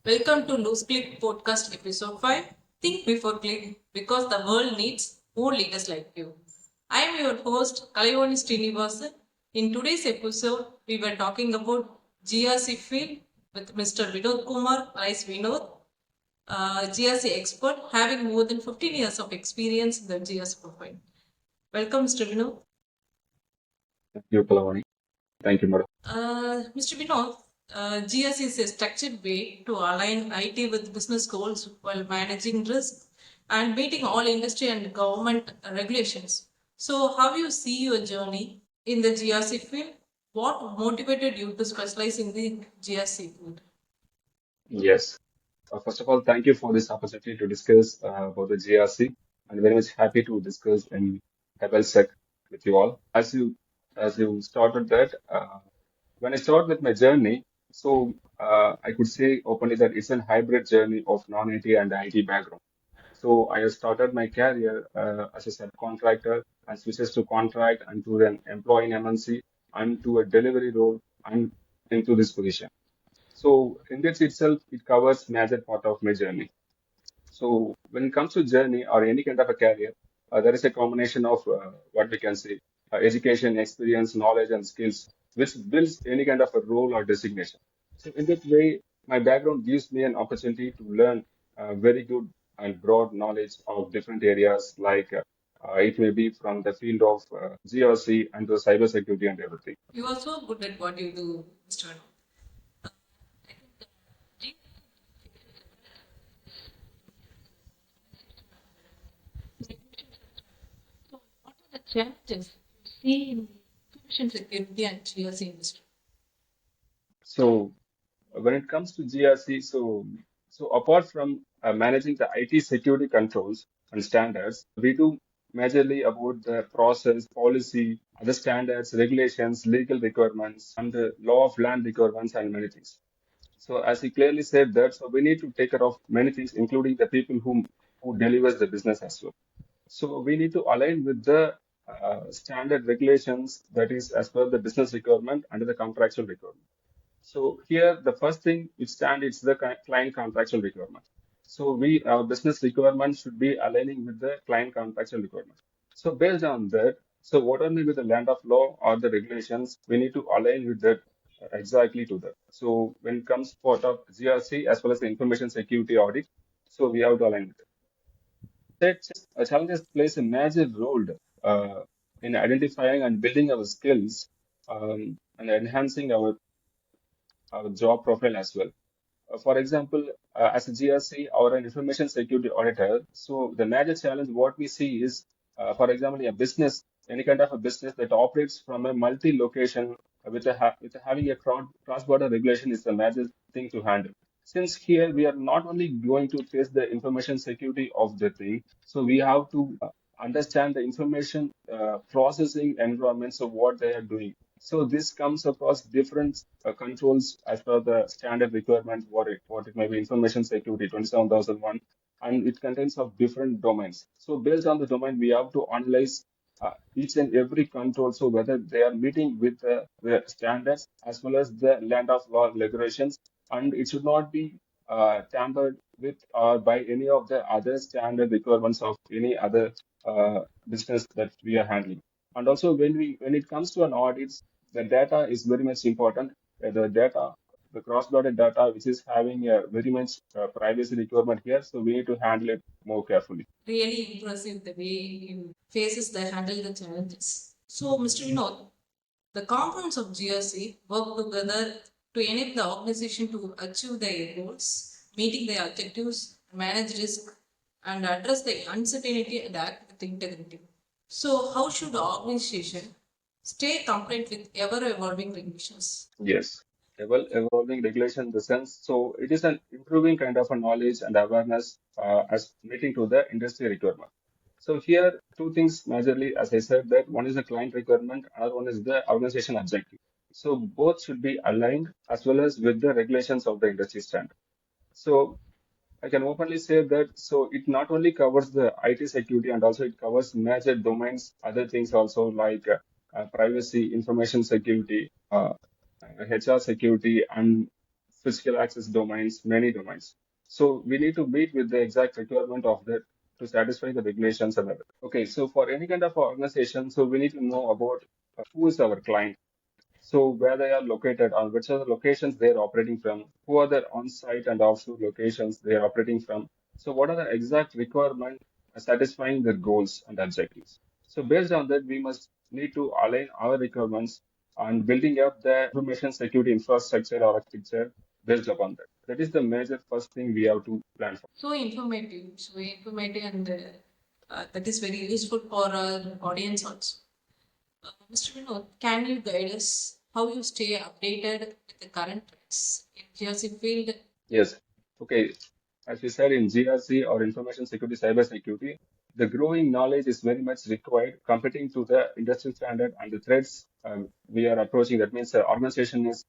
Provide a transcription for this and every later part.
Welcome to Looseclick podcast episode 5. Think before click because the world needs more leaders like you. I am your host Kalaivani Srinivasan. In today's episode, we were talking about GRC field with Mr. Vinoth Kumar, alias Vinoth, GRC expert having more than 15 years of experience in the GRC profile. Welcome, Mr. Vinoth. Thank you, Kalaivani. Thank you, madam. Mr. Vinoth, GS is a structured way to align IT with business goals while managing risk and meeting all industry and government regulations. So, how you see your journey in the GRC field? What motivated you to specialize in the GRC field? Yes. First of all, thank you for this opportunity to discuss about the GRC. I'm very much happy to discuss in HabileSec with you all. As you started that, when I start with my journey, I could say openly that it's a hybrid journey of non-IT and IT background. So I have started my career as a subcontractor and switches to contract and to an employee in MNC and to a delivery role and into this position. So in this itself, it covers major part of my journey. So when it comes to journey or any kind of a career, there is a combination of what we can say, education, experience, knowledge, and skills, which builds any kind of a role or designation. So in that way, my background gives me an opportunity to learn very good and broad knowledge of different areas, like it may be from the field of GRC and the cybersecurity and everything. You are so good at what you do, Mr. So, what are the challenges you see in the information security and GRC industry? So when it comes to GRC, so apart from managing the IT security controls and standards, we do majorly about the process, policy, other standards, regulations, legal requirements, and the law of land requirements, and many things. So as he clearly said that, so we need to take care of many things, including the people who delivers the business as well. So we need to align with the standard regulations that is as per the business requirement and the contractual requirement. So here, the first thing which stand is the client contractual requirement. So our business requirement should be aligning with the client contractual requirement. So based on that, so whatever may be the land of law or the regulations, we need to align with that exactly to that. So when it comes part of GRC as well as the information security audit, so we have to align with it. Challenges plays a major role uh, in identifying and building our skills and enhancing our job profile as well. For example, as a GRC or an information security auditor, so the major challenge what we see is, for example, a business, any kind of a business that operates from a multi-location with having a cross-border regulation is the major thing to handle. Since here we are not only going to face the information security of the thing, so we have to understand the information processing environments of what they are doing. So this comes across different controls as per the standard requirements, what it may be information security 27001, and it contains of different domains. So based on the domain, we have to analyze each and every control, so whether they are meeting with the standards as well as the land of law regulations, and it should not be tampered with or by any of the other standard requirements of any other business that we are handling. And also when it comes to an audit, the data is very much important. The data, the cross-border data, which is having a very much privacy requirement here, so we need to handle it more carefully. Really impressive the way you faces the handle the challenges. So, Mr. Vinod, the components of GRC work together to enable the organization to achieve their goals, meeting their objectives, manage risk, and address the uncertainty and act with integrity. So, how should the organization stay compliant with ever-evolving regulations? Yes. Evolving regulation in the sense, so it is an improving kind of a knowledge and awareness as meeting to the industry requirement. So here, two things majorly, as I said, that one is the client requirement, another one is the organization objective. So both should be aligned as well as with the regulations of the industry standard. So I can openly say that so it not only covers the IT security and also it covers major domains, other things also like privacy, information security, HR security, and physical access domains, many domains. So we need to meet with the exact requirement of that to satisfy the regulations and everything. Okay, so for any kind of organization, so we need to know about who is our client, so where they are located, or which are the locations they are operating from, who are the on-site and offshore locations they are operating from. So what are the exact requirements satisfying their goals and objectives. So based on that, we must need to align our requirements and building up the information security infrastructure or architecture based upon that. That is the major first thing we have to plan for. So informative, and that is very useful for our audience also. Mr. Vinod, can you guide us how you stay updated with the current trends in GRC field? Yes. Okay. As we said in GRC or information security, cyber security, the growing knowledge is very much required competing to the industry standard and the threats we are approaching. That means the organization is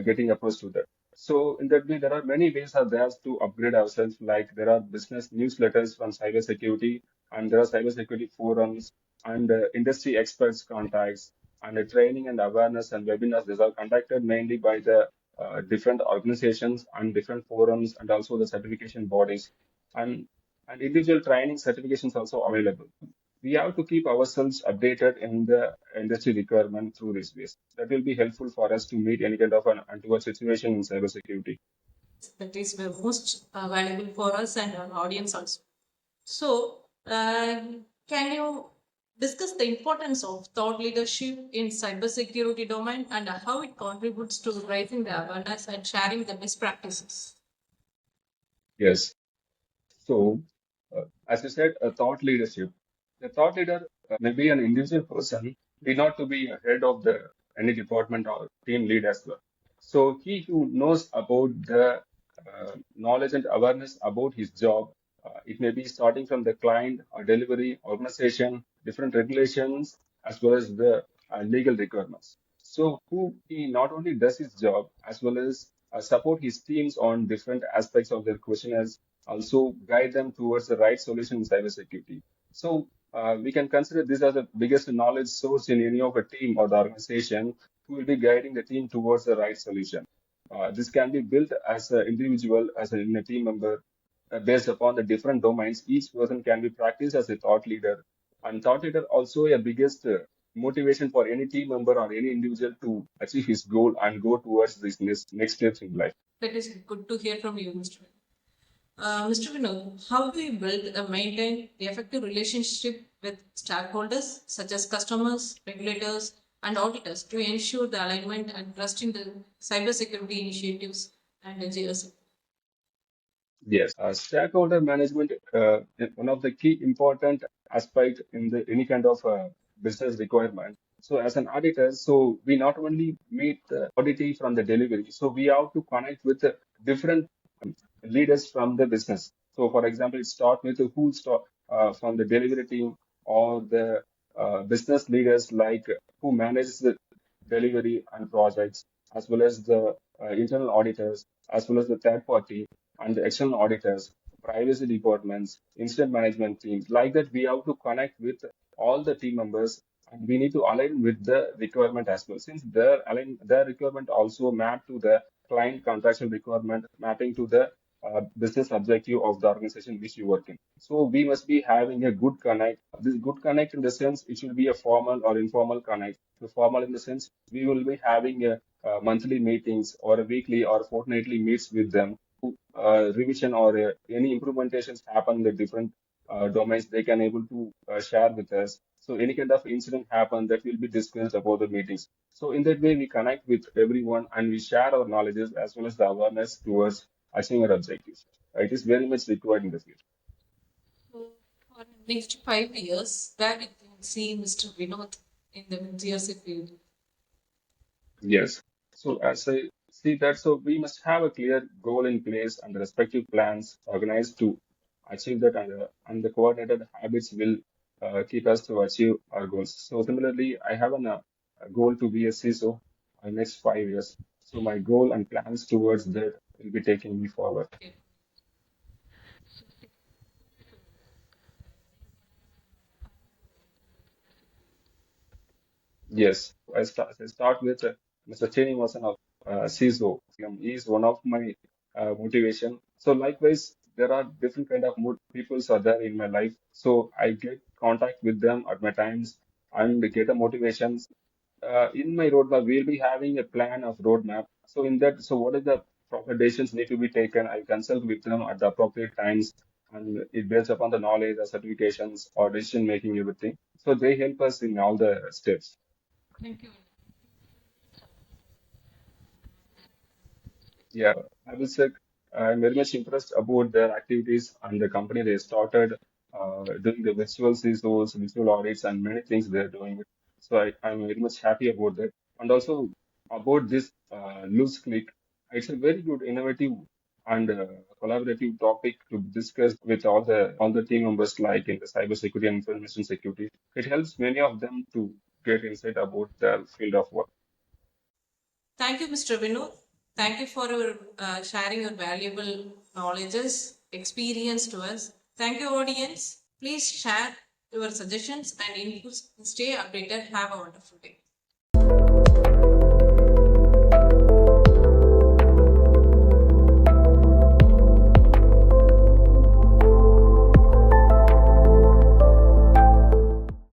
getting approached to that. So in that way, there are many ways are there to upgrade ourselves. Like there are business newsletters from cyber security, and there are cyber security forums and industry experts contacts and training and awareness and webinars. These are conducted mainly by the different organizations and different forums and also the certification bodies and individual training certifications also available. We have to keep ourselves updated in the industry requirement through this ways. That will be helpful for us to meet any kind of an untoward situation in cybersecurity. That is the most valuable for us and our audience also. So, can you discuss the importance of thought leadership in cybersecurity domain and how it contributes to raising the awareness and sharing the best practices? Yes. So, as you said, a thought leadership. The thought leader may be an individual person, need not to be a head of the any department or team lead as well. So he who knows about the knowledge and awareness about his job, it may be starting from the client or delivery organization, different regulations, as well as the legal requirements. So who he not only does his job as well as support his teams on different aspects of their questionnaires, also guide them towards the right solution in cybersecurity. So we can consider this as the biggest knowledge source in any of a team or the organization who will be guiding the team towards the right solution. This can be built as an individual, as in a team member, based upon the different domains. Each person can be practiced as a thought leader. And thought leader also a biggest motivation for any team member or any individual to achieve his goal and go towards this next steps in life. That is good to hear from you, Mr. Mr. Vinod, how do you build and maintain the effective relationship with stakeholders such as customers, regulators, and auditors to ensure the alignment and trust in the cybersecurity initiatives and the GSA? Yes, stakeholder management, is one of the key important aspect in the any kind of business requirement. So as an auditor, so we not only meet the auditee from the delivery, so we have to connect with the different leaders from the business. So for example, it start with who start from the delivery team or the business leaders like who manages the delivery and projects, as well as the internal auditors, as well as the third party and the external auditors, privacy departments, incident management teams. Like that, we have to connect with all the team members and we need to align with the requirement as well. Since their requirement also map to the client contractual requirement, mapping to the business objective of the organization which you work in. So we must be having a good connect. This good connect in the sense it should be a formal or informal connect. The formal in the sense we will be having a, monthly meetings or a weekly or fortnightly meets with them revision or any implementations happen in the different domains, they can able to share with us. So any kind of incident happen that will be discussed about the meetings. So in that way, we connect with everyone and we share our knowledges as well as the awareness towards achieving our objectives. It is very much required in the field. So, for the next 5 years, where did you see Mr. Vinoth in the GSA field? Yes. So as I see that, so we must have a clear goal in place and the respective plans organized to achieve that, and the coordinated habits will keep us to achieve our goals. So similarly, I have a goal to be a CISO in next 5 years. So my goal and plans towards that will be taking me forward. Okay. Yes, I start with Mr. Srinivasan of CISO. He is one of my motivation. So likewise, there are different kind of peoples are there in my life. So I get contact with them at my times and get a motivation. In my roadmap, we'll be having a plan of roadmap. So in that, so what are the proper decisions need to be taken? I consult with them at the appropriate times, and it based upon the knowledge, the certifications, or decision making, everything. So they help us in all the steps. Thank you. Yeah, I will say I'm very much impressed about their activities and the company they started doing the virtual CISOs, virtual audits, and many things they're doing. So I'm very much happy about that. And also about this Looseclick, it's a very good, innovative, and collaborative topic to discuss with all the team members, like in the cybersecurity and information security. It helps many of them to get insight about their field of work. Thank you, Mr. Vinoth. Thank you for your sharing your valuable knowledges, experience to us. Thank you, audience. Please share your suggestions and inputs. Stay updated. Have a wonderful day.